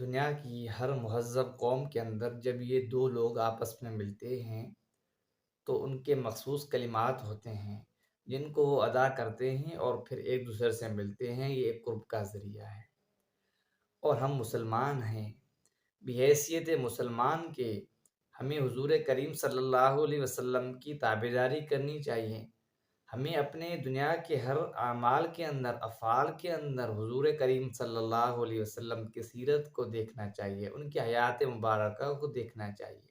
دنیا کی ہر مہذب قوم کے اندر جب یہ دو لوگ آپس میں ملتے ہیں تو ان کے مخصوص کلمات ہوتے ہیں جن کو وہ ادا کرتے ہیں اور پھر ایک دوسرے سے ملتے ہیں۔ یہ ایک قرب کا ذریعہ ہے اور ہم مسلمان ہیں۔ بحیثیت مسلمان کے ہمیں حضور کریم صلی اللہ علیہ وسلم کی تابعداری کرنی چاہیے۔ ہمیں اپنے دنیا کے ہر اعمال کے اندر، افعال کے اندر حضور کریم صلی اللہ علیہ وسلم کی سیرت کو دیکھنا چاہیے، ان کی حیات مبارکہ کو دیکھنا چاہیے۔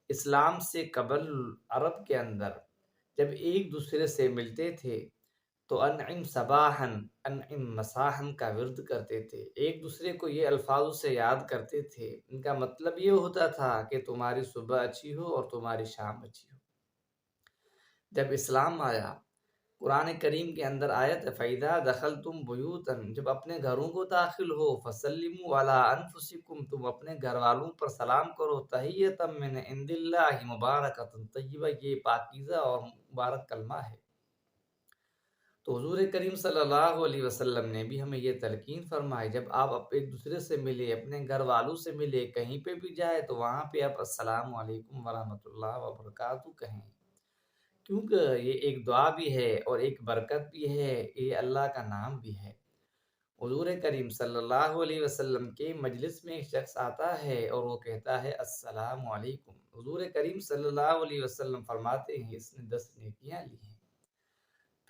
اسلام سے قبل عرب کے اندر جب ایک دوسرے سے ملتے تھے تو انعم صباحن انعم مساحن کا ورد کرتے تھے، ایک دوسرے کو یہ الفاظ سے یاد کرتے تھے۔ ان کا مطلب یہ ہوتا تھا کہ تمہاری صبح اچھی ہو اور تمہاری شام اچھی ہو۔ جب اسلام آیا، قرآن کریم کے اندر آیت فَإِذَا دَخَلْتُمْ بُيُوتًا، جب اپنے گھروں کو داخل ہو، فَسَلِّمُوا عَلَىٰ أَنفُسِكُمْ، تم اپنے گھر والوں پر سلام کرو، تَحِيَّةً مِّنْ عِندِ اللَّهِ مُبَارَكَةً طیبہ، یہ پاکیزہ اور مبارک کلمہ ہے۔ تو حضور کریم صلی اللہ علیہ وسلم نے بھی ہمیں یہ تلقین فرمائی، جب آپ ایک دوسرے سے ملے، اپنے گھر والوں سے ملے، کہیں پہ بھی جائے تو وہاں پہ آپ السلام علیکم ورحمۃ اللہ وبرکاتہ کہیں، کیونکہ یہ ایک دعا بھی ہے اور ایک برکت بھی ہے، یہ اللہ کا نام بھی ہے۔ حضور کریم صلی اللہ علیہ وسلم کے مجلس میں ایک شخص آتا ہے اور وہ کہتا ہے السلام علیکم۔ حضور کریم صلی اللہ علیہ وسلم فرماتے ہیں اس نے 10 نیکیاں لی ہیں۔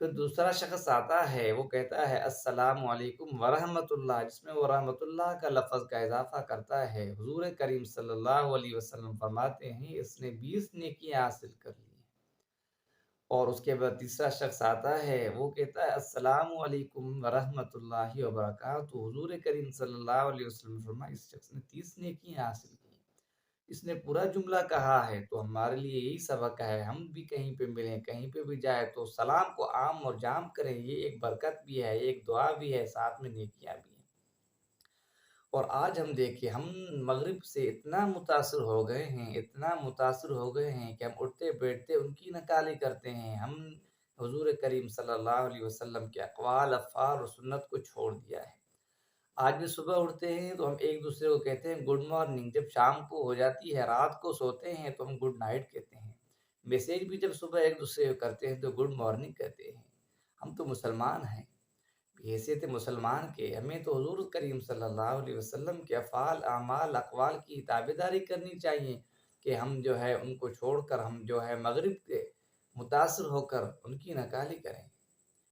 پھر دوسرا شخص آتا ہے، وہ کہتا ہے السلام علیکم ورحمۃ اللہ، جس میں وہ رحمۃ اللہ کا لفظ کا اضافہ کرتا ہے۔ حضور کریم صلی اللہ علیہ وسلم فرماتے ہیں اس نے 20 نیکیاں حاصل کر لی ہیں۔ اور اس کے بعد تیسرا شخص آتا ہے، وہ کہتا ہے السلام علیکم ورحمۃ اللہ وبرکاتہ۔ حضور کریم صلی اللہ علیہ وسلم فرمایا اس شخص نے 30 نیکیاں حاصل کی۔ اس نے پورا جملہ کہا ہے، تو ہمارے لیے یہی سبق ہے، ہم بھی کہیں پہ ملیں، کہیں پہ بھی جائے تو سلام کو عام اور جام کریں، یہ ایک برکت بھی ہے، ایک دعا بھی ہے، ساتھ میں نیکیاں بھی ہیں۔ اور آج ہم دیکھیں، ہم مغرب سے اتنا متاثر ہو گئے ہیں، اتنا متاثر ہو گئے ہیں کہ ہم اٹھتے بیٹھتے ان کی نقالی کرتے ہیں۔ ہم حضور کریم صلی اللہ علیہ وسلم کے اقوال، افعال اور سنت کو چھوڑ دیا ہے۔ آج بھی صبح اٹھتے ہیں تو ہم ایک دوسرے کو کہتے ہیں گڈ مارننگ، جب شام کو ہو جاتی ہے، رات کو سوتے ہیں تو ہم گڈ نائٹ کہتے ہیں۔ میسیج بھی جب صبح ایک دوسرے کو کرتے ہیں تو گڈ مارننگ کہتے ہیں۔ ہم تو مسلمان ہیں، حیثیت مسلمان کے ہمیں تو حضور کریم صلی اللہ علیہ وسلم کے افعال، اعمال، اقوال کی تابعداری کرنی چاہیے کہ ہم جو ہے ان کو چھوڑ کر ہم جو ہے مغرب کے متاثر ہو کر ان کی نقالی کریں۔